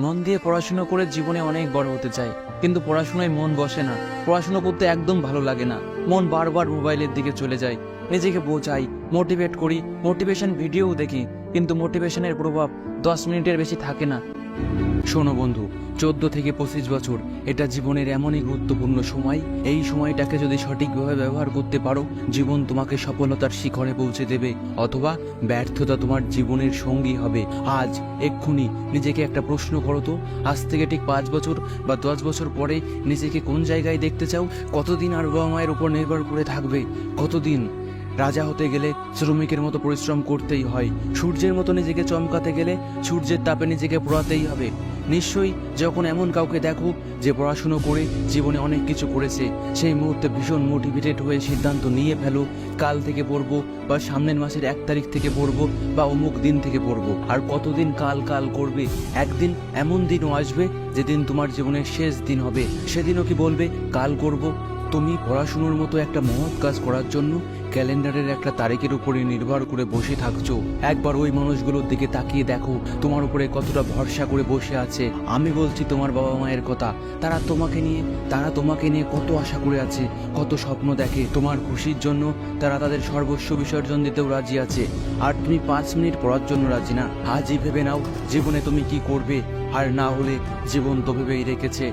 মন দিয়ে পড়াশোনা করে জীবনে অনেক বড় হতে চায়, কিন্তু পড়াশোনায় মন বসে না। পড়াশোনা করতে একদম ভালো লাগে না, মন বারবার মোবাইলের দিকে চলে যায়। নিজেকে বোঝাই, মোটিভেট করি, মোটিভেশন ভিডিও দেখি, কিন্তু মোটিভেশনের প্রভাব 10 মিনিটের বেশি থাকে না। শোনো বন্ধু, 14 থেকে 25 বছর এটা জীবনের এমনই গুরুত্বপূর্ণ সময়। এই সময়টাকে যদি সঠিকভাবে ব্যবহার করতে পারো, জীবন তোমাকে সফলতার শিখরে পৌঁছে দেবে, অথবা ব্যর্থতা তোমার জীবনের সঙ্গী হবে। আজ এক্ষুনি নিজেকে একটা প্রশ্ন করো তো, আজ থেকে ঠিক 5 বছর বা 10 বছর পরে নিজেকে কোন জায়গায় দেখতে চাও? কতদিন আর বাবা মায়ের উপর নির্ভর করে থাকবে? কতদিন? রাজা হতে গেলে শ্রমিকের মতো পরিশ্রম করতেই হয়। সূর্যের মতো নিজেকে চমকাতে গেলে সূর্যের তাপে নিজেকে পোড়াতেই হবে। নিশ্চয়ই যখন এমন কাউকে দেখো যে পড়াশুনো করে জীবনে অনেক কিছু করেছে, সেই মুহূর্তে ভীষণ মোটিভেটেড হয়ে সিদ্ধান্ত নিয়ে ফেলো, কাল থেকে পড়বো, বা সামনের মাসের 1 তারিখ থেকে পড়বো, বা অমুক দিন থেকে পড়বো। আর কতদিন কাল কাল করবে? একদিন এমন দিনও আসবে যেদিন তোমার জীবনের শেষ দিন হবে, সেদিনও কি বলবে কাল করব? তুমি পড়াশুনোর মতো একটা মহৎ কাজ করার জন্য ক্যালেন্ডারের একটা তারিখের উপরে নির্ভর করে বসে থাকছো। একবার ওই মানুষগুলোর দিকে তাকিয়ে দেখো, তোমার উপরে কতটা ভরসা করে বসে আছে। আমি বলছি তোমার বাবা মায়ের কথা। তারা তোমাকে নিয়ে কত আশা করে আছে, কত স্বপ্ন দেখে। তোমার খুশির জন্য তারা তাদের সর্বস্ব বিসর্জন দিতেও রাজি আছে, আর তুমি 5 মিনিট পড়ার জন্য রাজি না। আজই ভেবে নাও জীবনে তুমি কি করবে, আর না হলে জীবন তো ভেবেই রেখেছে।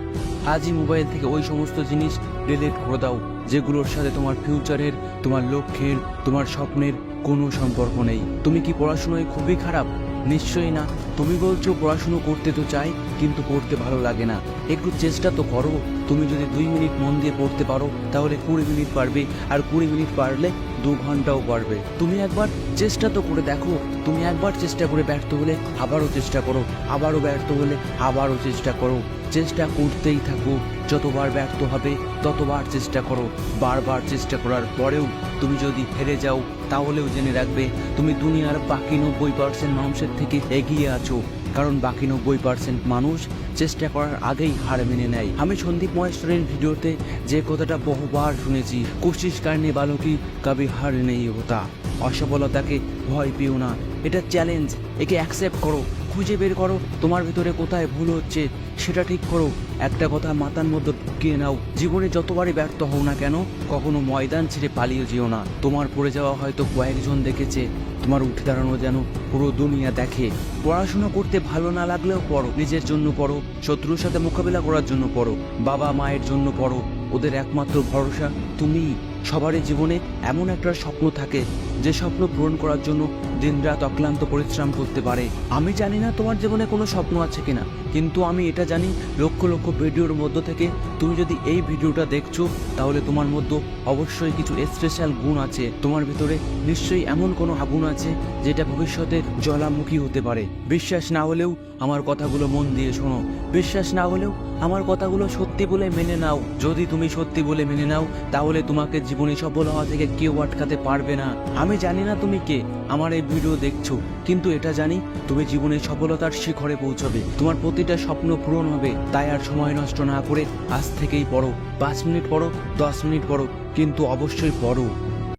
আজই মোবাইল থেকে ওই সমস্ত জিনিস ডিলিট করে দাও যেগুলোর সাথে তোমার ফিউচারের, তোমার লক্ষ্যের, তোমার স্বপ্নের কোনো সম্পর্ক নেই। তুমি কি পড়াশোনায় খুবই খারাপ? নিশ্চয়ই না। তুমি বলছো পড়াশুনো করতে তো চাই, কিন্তু পড়তে ভালো লাগে না। একটু চেষ্টা তো করো। তুমি যদি 2 মিনিট মন দিয়ে পড়তে পারো, তাহলে 20 মিনিট পারবে, আর 20 মিনিট পারলে 2 ঘন্টাও পারবে। তুমি একবার চেষ্টা তো করে দেখো। তুমি একবার চেষ্টা করে ব্যর্থ হলে আবারও চেষ্টা করো, আবারও ব্যর্থ হলে আবারও চেষ্টা করো। চেষ্টা করতেই থাকো। যতবার ব্যর্থ হবে ততবার চেষ্টা করো। বারবার চেষ্টা করার পরেও তুমি যদি হেরে যাও, তাহলেও জেনে রাখবে তুমি দুনিয়ার বাকি 90% মানুষের থেকে এগিয়ে আছো। কারণ বাকি 90% মানুষ চেষ্টা করার আগেই হার মেনে নেয়। আমি সন্দীপ মহেশ্বরের ভিডিওতে যে কথাটা বহুবার শুনেছি, কোশিশ করনে वालों की कभी हार नहीं होता। অসফলতাকে ভয় পেও না, এটা চ্যালেঞ্জ। একে অ্যাকসেপ্ট করো, খুঁজে বের করো তোমার ভিতরে কোথায় ভুল হচ্ছে, সেটা ঠিক করো। একটা কথা মাথার মধ্যে ঢুকিয়ে নাও, জীবনে যতবারই ব্যর্থ হও না কেন, কখনো ময়দান ছেড়ে পালিয়ে যেও না। তোমার পড়ে যাওয়া হয়তো কয়েকজন দেখেছে, তোমার উঠে দাঁড়ানো যেন পুরো দুনিয়া দেখে। পড়াশোনা করতে ভালো না লাগলেও পড়ো, নিজের জন্য পড়ো, শত্রুর সাথে মোকাবিলা করার জন্য পড়ো, বাবা মায়ের জন্য পড়ো। ওদের একমাত্র ভরসা তুমি। সবারই জীবনে এমন একটা স্বপ্ন থাকে, যে স্বপ্ন পূরণ করার জন্য দিনরাত অক্লান্ত পরিশ্রম করতে পারে। আমি জানি না তোমার জীবনে কোনো স্বপ্ন আছে কিনা, কিন্তু আমি এটা জানি, লক্ষ লক্ষ ভিডিওর মধ্য থেকে তুমি যদি এই ভিডিওটা দেখছো, তাহলে তোমার মধ্যে অবশ্যই কিছু স্পেশাল গুণ আছে। তোমার ভিতরে নিশ্চয়ই এমন কোনো আগুন আছে যেটা ভবিষ্যতে জ্বালামুখী হতে পারে। বিশ্বাস না হলেও আমার কথাগুলো মন দিয়ে শোনো, বিশ্বাস না হলেও আমার কথাগুলো সত্যি বলে মেনে নাও। যদি তুমি সত্যি বলে মেনে নাও, তাহলে তোমাকে জীবনে সফল হওয়া থেকে কেউ আটকাতে পারবে না। আমি জানি না তুমি কে, আমার এই ভিডিও দেখছো, কিন্তু এটা জানি তুমি জীবনে সফলতার শিখরে পৌঁছবে, তোমার প্রতিটা স্বপ্ন পূরণ হবে। তাই আর সময় নষ্ট না করে আজ থেকেই পড়ো। 5 মিনিট পড়ো, 10 মিনিট পড়ো, কিন্তু অবশ্যই পড়ো।